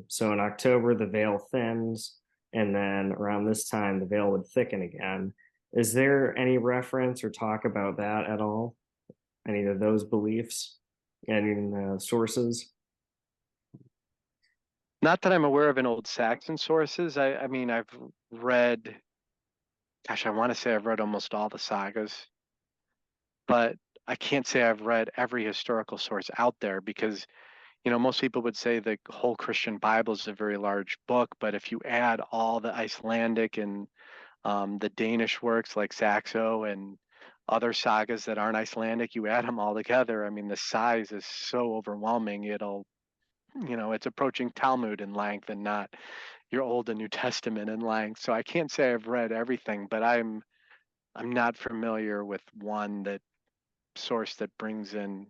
so in October the veil thins, and then around this time the veil would thicken again. Is there any reference or talk about that at all? Any of those beliefs? Any sources? Not that I'm aware of in old Saxon sources. I mean, I've read, gosh, I want to say I've read almost all the sagas, but I can't say I've read every historical source out there because, most people would say the whole Christian Bible is a very large book, but if you add all the Icelandic and the Danish works like Saxo and other sagas that aren't Icelandic, you add them all together. I mean, the size is so overwhelming. It's approaching Talmud in length and not your Old and New Testament in length. So I can't say I've read everything, but I'm not familiar with one source that brings in.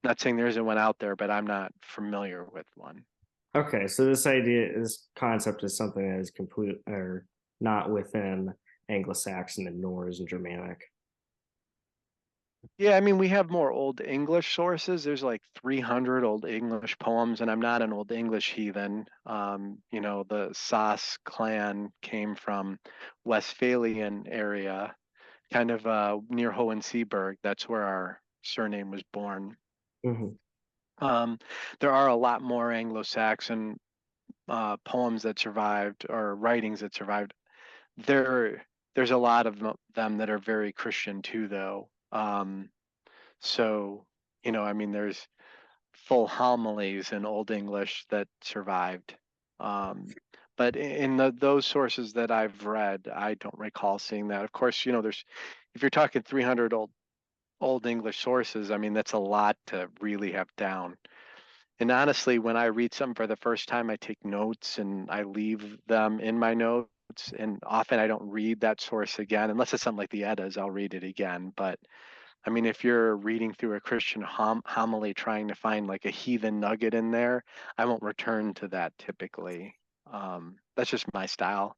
Not saying there isn't one out there, but I'm not familiar with one. Okay, so this concept is something that is complete or not within Anglo-Saxon and Norse and Germanic. Yeah, I mean, we have more Old English sources. There's like 300 Old English poems, and I'm not an Old English heathen. The Sass clan came from Westphalian area, kind of near Hohenseeberg. That's where our surname was born. Mhm. There are a lot more Anglo-Saxon poems that survived or writings that survived. There's a lot of them that are very Christian too, though. So, I mean, there's full homilies in Old English that survived. But But in those sources that I've read, I don't recall seeing that. Of course, there's, if you're talking 300 old English sources, I mean, that's a lot to really have down. And honestly, when I read something for the first time, I take notes and I leave them in my notes. And often I don't read that source again, unless it's something like the Eddas, I'll read it again. But I mean, if you're reading through a Christian homily trying to find like a heathen nugget in there, I won't return to that typically. That's just my style,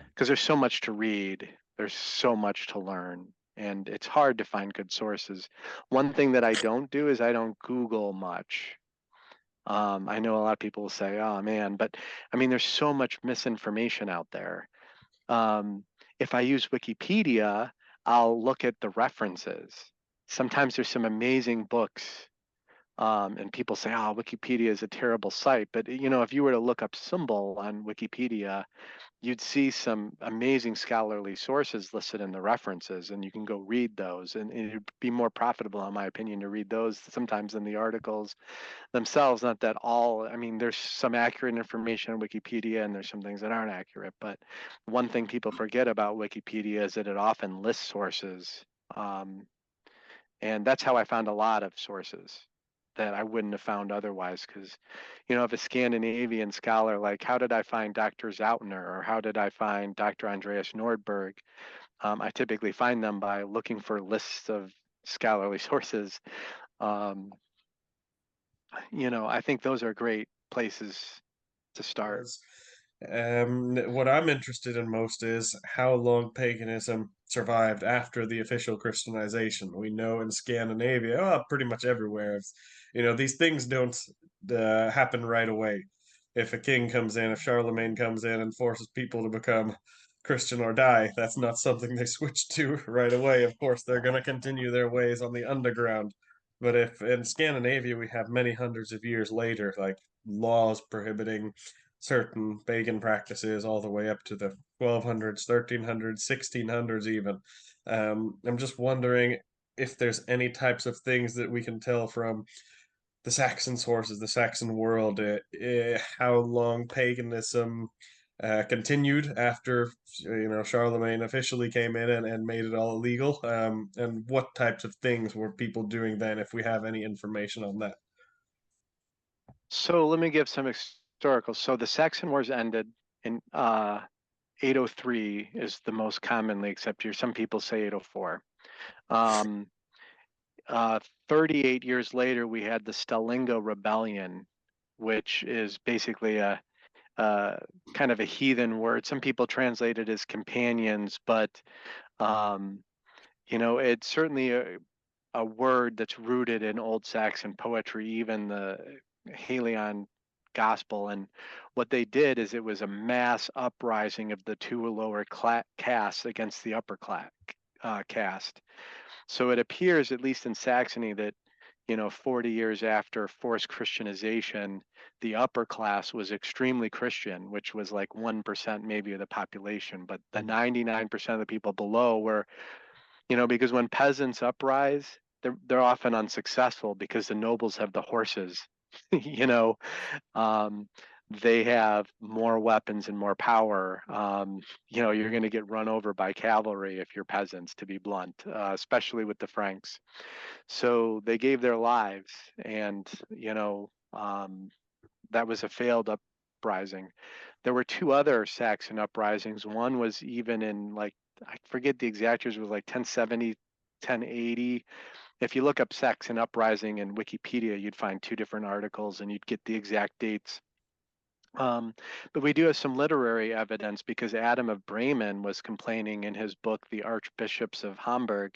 because there's so much to read, there's so much to learn, and it's hard to find good sources. One thing that I don't do is I don't Google much. I know a lot of people will say, "Oh man," but I mean, there's so much misinformation out there. Um, if I use Wikipedia, I'll look at the references. Sometimes there's some amazing books, and people say, "Oh, Wikipedia is a terrible site." But if you were to look up symbel on Wikipedia, you'd see some amazing scholarly sources listed in the references, and you can go read those. And it'd be more profitable, in my opinion, to read those sometimes than the articles themselves. Not that all, I mean, there's some accurate information on Wikipedia and there's some things that aren't accurate, but one thing people forget about Wikipedia is that it often lists sources. And that's how I found a lot of sources that I wouldn't have found otherwise. Because, if a Scandinavian scholar, like how did I find Dr. Zautner or how did I find Dr. Andreas Nordberg? I typically find them by looking for lists of scholarly sources. I think those are great places to start. Yes. What I'm interested in most is how long paganism survived after the official Christianization. We know in Scandinavia, pretty much everywhere, these things don't happen right away. If a king comes in, if Charlemagne comes in and forces people to become Christian or die, that's not something they switch to right away. Of course, they're going to continue their ways on the underground. But if in Scandinavia we have many hundreds of years later, like laws prohibiting certain pagan practices all the way up to the 1200s, 1300s, 1600s even. I'm just wondering if there's any types of things that we can tell from the Saxon sources, the Saxon world, how long paganism continued after Charlemagne officially came in and made it all illegal, and what types of things were people doing then, if we have any information on that. So let me give some historical. So the Saxon Wars ended in 803 is the most commonly accepted. Some people say 804. Um, 38 years later, we had the Stellinga Rebellion, which is basically a kind of a heathen word. Some people translate it as companions, but it's certainly a word that's rooted in Old Saxon poetry, even the Halion Gospel. And what they did is it was a mass uprising of the two lower castes against the upper caste. So it appears, at least in Saxony, that 40 years after forced Christianization, the upper class was extremely Christian, which was like 1% maybe of the population, but the 99% of the people below were, because when peasants uprise, they're often unsuccessful because the nobles have the horses, you know, um, they have more weapons and more power. You're going to get run over by cavalry if you're peasants, to be blunt, especially with the Franks. So they gave their lives, and that was a failed uprising. There were two other Saxon uprisings. One was even in, like, I forget the exact years, it was like 1070, 1080. If you look up Saxon uprising in Wikipedia, you'd find two different articles and you'd get the exact dates. But we do have some literary evidence because Adam of Bremen was complaining in his book, The Archbishops of Hamburg.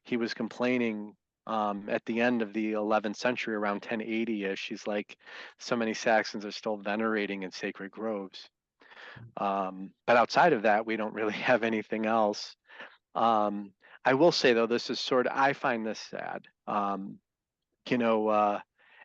He was complaining at the end of the 11th century, around 1080-ish. He's like, so many Saxons are still venerating in sacred groves. But outside of that, we don't really have anything else. I will say, though, this is I find this sad.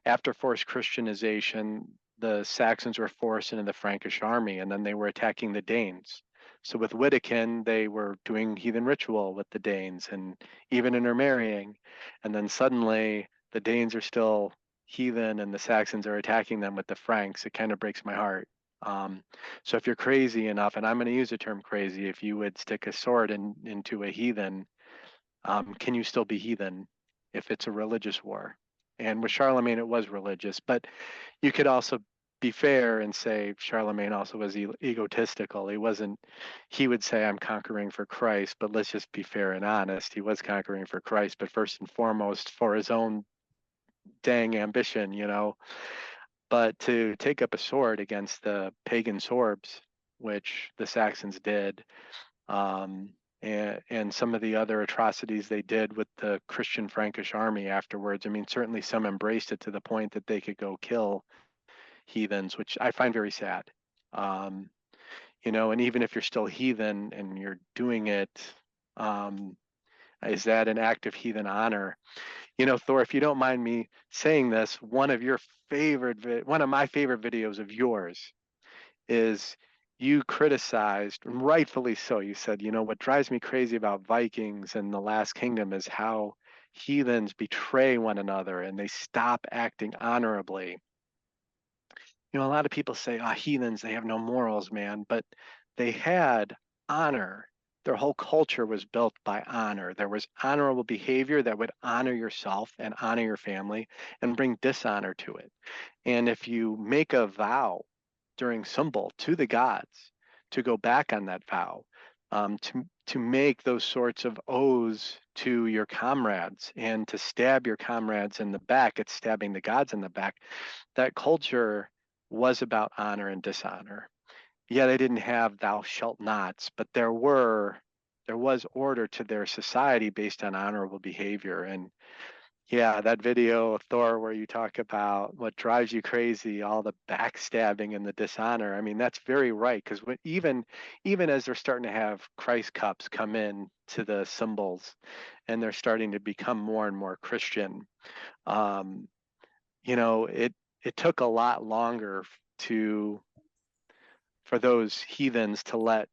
After forced Christianization, the Saxons were forced into the Frankish army, and then they were attacking the Danes. So with Wittekind, they were doing heathen ritual with the Danes and even intermarrying. And then suddenly the Danes are still heathen and the Saxons are attacking them with the Franks. It kind of breaks my heart. So if you're crazy enough, and I'm going to use the term crazy, if you would stick a sword into a heathen, can you still be heathen if it's a religious war? And with Charlemagne, it was religious, but you could also be fair and say Charlemagne also was egotistical. He would say, I'm conquering for Christ, but let's just be fair and honest. He was conquering for Christ, but first and foremost for his own dang ambition, But to take up a sword against the pagan Sorbs, which the Saxons did, and some of the other atrocities they did with the Christian Frankish army afterwards. I mean, certainly some embraced it to the point that they could go kill heathens, which I find very sad. And even if you're still heathen and you're doing it, is that an act of heathen honor? Thor, if you don't mind me saying this, one of my favorite videos of yours is you criticized, and rightfully so. You said, what drives me crazy about Vikings and the Last Kingdom is how heathens betray one another and they stop acting honorably. A lot of people say, heathens, they have no morals, man, but they had honor. Their whole culture was built by honor. There was honorable behavior that would honor yourself and honor your family and bring dishonor to it. And if you make a vow during symbel to the gods to go back on that vow, to make those sorts of oaths to your comrades and to stab your comrades in the back, it's stabbing the gods in the back. That culture was about honor and dishonor. Yeah, they didn't have thou shalt nots, but there was order to their society based on honorable behavior. And yeah, that video of Thor where you talk about what drives you crazy, all the backstabbing and the dishonor. I mean, that's very right, because even as they're starting to have Christ cups come in to the symbols, and they're starting to become more and more Christian, it took a lot longer for those heathens to let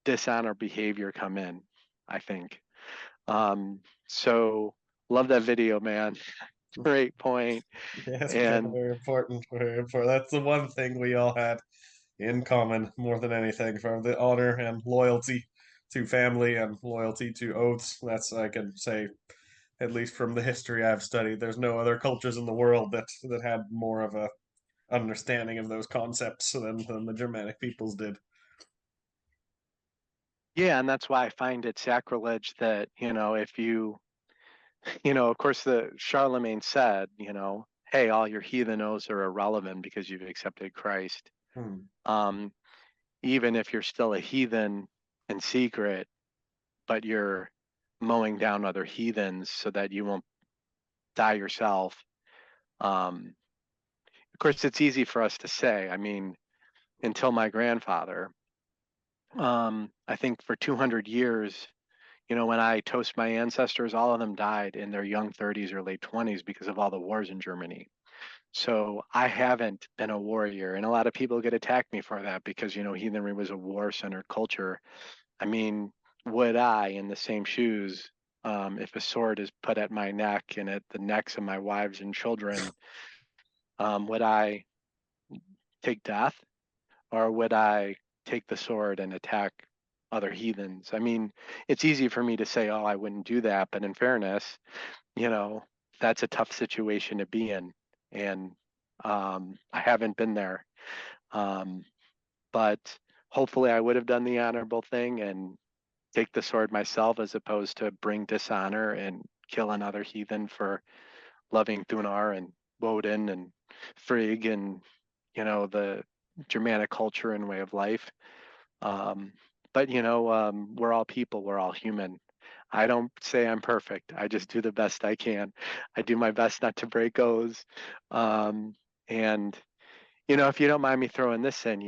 dishonor behavior come in, I think. So love that video, man. Great point. Yes, And very important. Very important. That's the one thing we all had in common more than anything, from the honor and loyalty to family and loyalty to oaths. That's, I can say, at least from the history I've studied, there's no other cultures in the world that had more of a understanding of those concepts than the Germanic peoples did. yeah, and that's why I find it sacrilege that, if of course the Charlemagne said, hey, all your heathen oaths are irrelevant because you've accepted Christ. Um, Even if you're still a heathen in secret, but you're mowing down other heathens so that you won't die yourself. Of course, it's easy for us to say. I mean, until my grandfather, I think for 200 years, when I toast my ancestors, all of them died in their young 30s or late 20s because of all the wars in Germany. So I haven't been a warrior, and a lot of people get attacked me for that because, heathenry was a war-centered culture. I mean, would I, in the same shoes, if a sword is put at my neck and at the necks of my wives and children, would I take death, or would I take the sword and attack other heathens? I mean, it's easy for me to say, oh, I wouldn't do that. But in fairness, that's a tough situation to be in. And I haven't been there. But hopefully I would have done the honorable thing and take the sword myself, as opposed to bring dishonor and kill another heathen for loving Thunar and Woden and Frigg and, the Germanic culture and way of life. But we're all people, we're all human. I don't say I'm perfect. I just do the best I can. I do my best not to break oaths. And if you don't mind me throwing this in,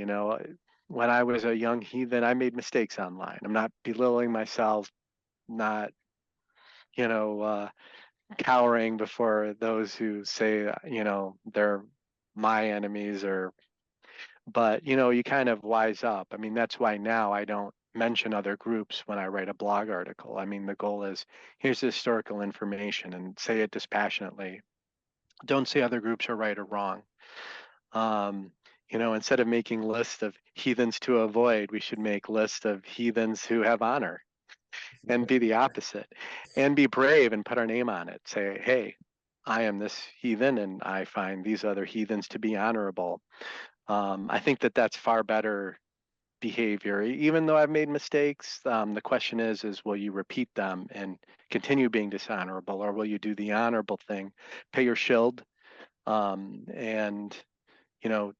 when I was a young heathen, I made mistakes online. I'm not belittling myself, not, cowering before those who say, they're my enemies, but you kind of wise up. I mean, that's why now I don't mention other groups when I write a blog article. I mean, the goal is, here's the historical information, and say it dispassionately. Don't say other groups are right or wrong. Instead of making lists of heathens to avoid, we should make lists of heathens who have honor, and be the opposite, and be brave and put our name on it. Say, hey, I am this heathen and I find these other heathens to be honorable. I think that that's far better behavior. Even though I've made mistakes, the question is will you repeat them and continue being dishonorable, or will you do the honorable thing, pay your shield, and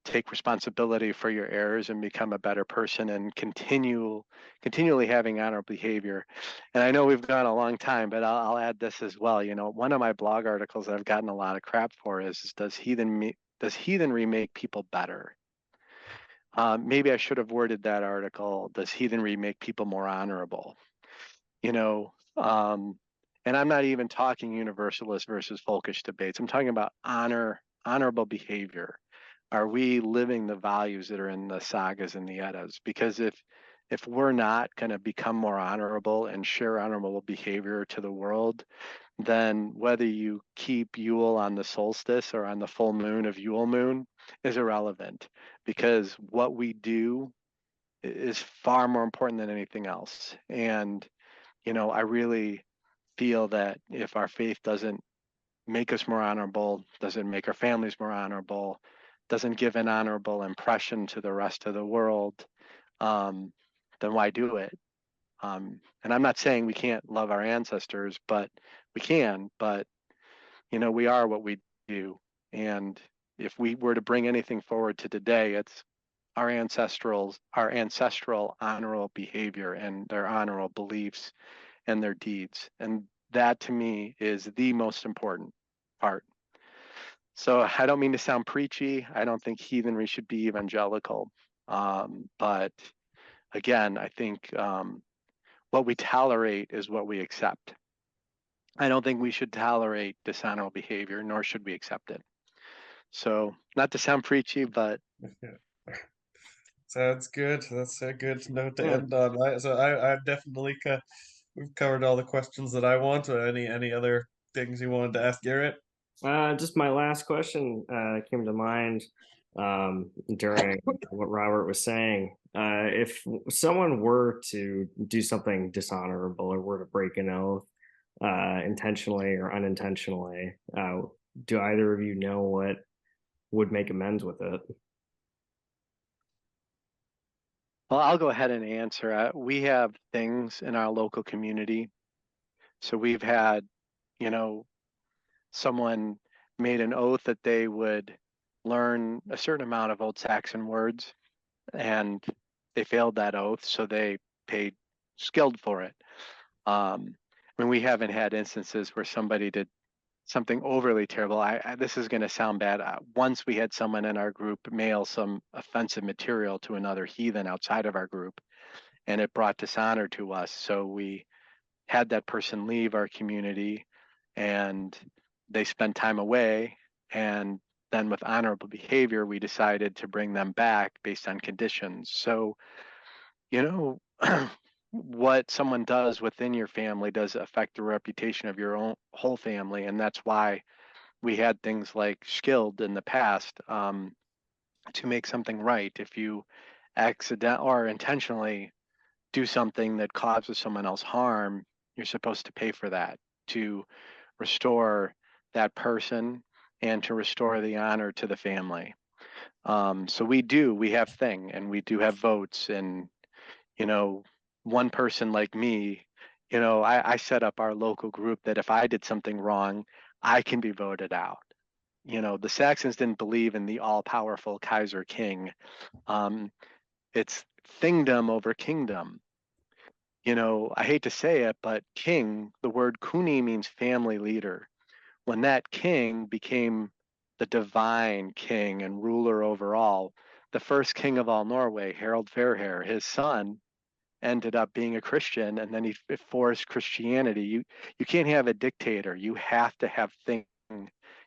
take responsibility for your errors and become a better person, and continually having honorable behavior. And I know we've gone a long time, but I'll add this as well. One of my blog articles that I've gotten a lot of crap for is does heathenry make people better? Maybe I should have worded that article, does heathenry make people more honorable? And I'm not even talking universalist versus folkish debates. I'm talking about honorable behavior. Are we living the values that are in the sagas and the Eddas? Because if we're not going to become more honorable and share honorable behavior to the world, then whether you keep Yule on the solstice or on the full moon of Yule moon is irrelevant, because what we do is far more important than anything else. And, I really feel that if our faith doesn't make us more honorable, doesn't make our families more honorable, doesn't give an honorable impression to the rest of the world, then why do it? And I'm not saying we can't love our ancestors, but we can. But we are what we do. And if we were to bring anything forward to today, it's our ancestral honorable behavior and their honorable beliefs and their deeds. And that to me is the most important part. So I don't mean to sound preachy. I don't think heathenry should be evangelical. But again, I think what we tolerate is what we accept. I don't think we should tolerate dishonorable behavior, nor should we accept it. So not to sound preachy, but sounds good. That's a good note to end on. I definitely we've covered all the questions that I want. Any other things you wanted to ask Garrett? Just my last question came to mind during what Robert was saying. If someone were to do something dishonorable or were to break an oath intentionally or unintentionally, do either of you know what would make amends with it? well, I'll go ahead and answer. We have things in our local community. So we've had, someone made an oath that they would learn a certain amount of Old Saxon words, and they failed that oath, so they paid skilled for it. We haven't had instances where somebody did something overly terrible. This is going to sound bad. Once we had someone in our group mail some offensive material to another heathen outside of our group, and it brought dishonor to us. So we had that person leave our community, and they spent time away. And then with honorable behavior, we decided to bring them back based on conditions. So, what someone does within your family does affect the reputation of your own whole family. And that's why we had things like skilled in the past, to make something right. If you accident or intentionally do something that causes someone else harm, you're supposed to pay for that, to restore that person and to restore the honor to the family. So we have thing, and we do have votes. And one person like me, I set up our local group that if I did something wrong, I can be voted out. The Saxons didn't believe in the all-powerful Kaiser king. It's thingdom over kingdom. I hate to say it, but king, the word kuni means family leader. When that king became the divine king and ruler over all, the first king of all Norway, Harald Fairhair, his son, ended up being a Christian, and then he forced Christianity. You can't have a dictator. You have to have thing.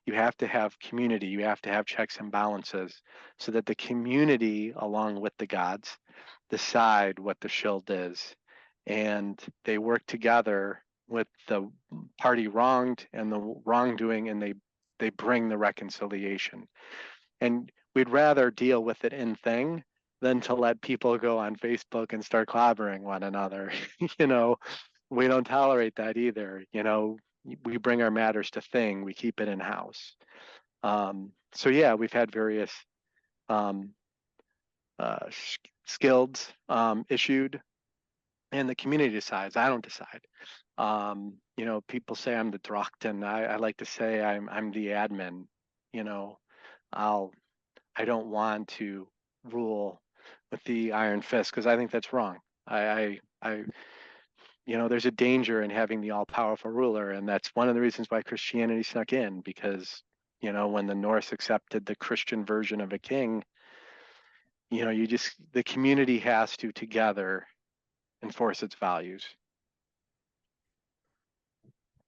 You have to have community. You have to have checks and balances, so that the community, along with the gods, decide what the shield is, and they work together with the party wronged and the wrongdoing, and they bring the reconciliation. And we'd rather deal with it in thing than to let people go on Facebook and start clobbering one another. You know, we don't tolerate that either. You know, we bring our matters to thing, we keep it in house. So yeah, we've had various um, skills issued, and the community decides. I don't decide. You know, people say I'm the Drochten. I like to say I'm the admin. You know, I don't want to rule with the iron fist because I think that's wrong. I you know, there's a danger in having the all-powerful ruler, and that's one of the reasons why Christianity snuck in, because, you know, when the Norse accepted the Christian version of a king, you know, the community has to together enforce its values.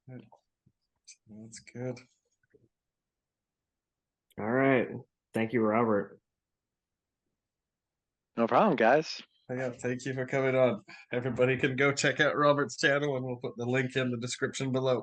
That's good. All right. Thank you, Robert. No problem, guys. Yeah, thank you for coming on. Everybody can go check out Robert's channel, and we'll put the link in the description below.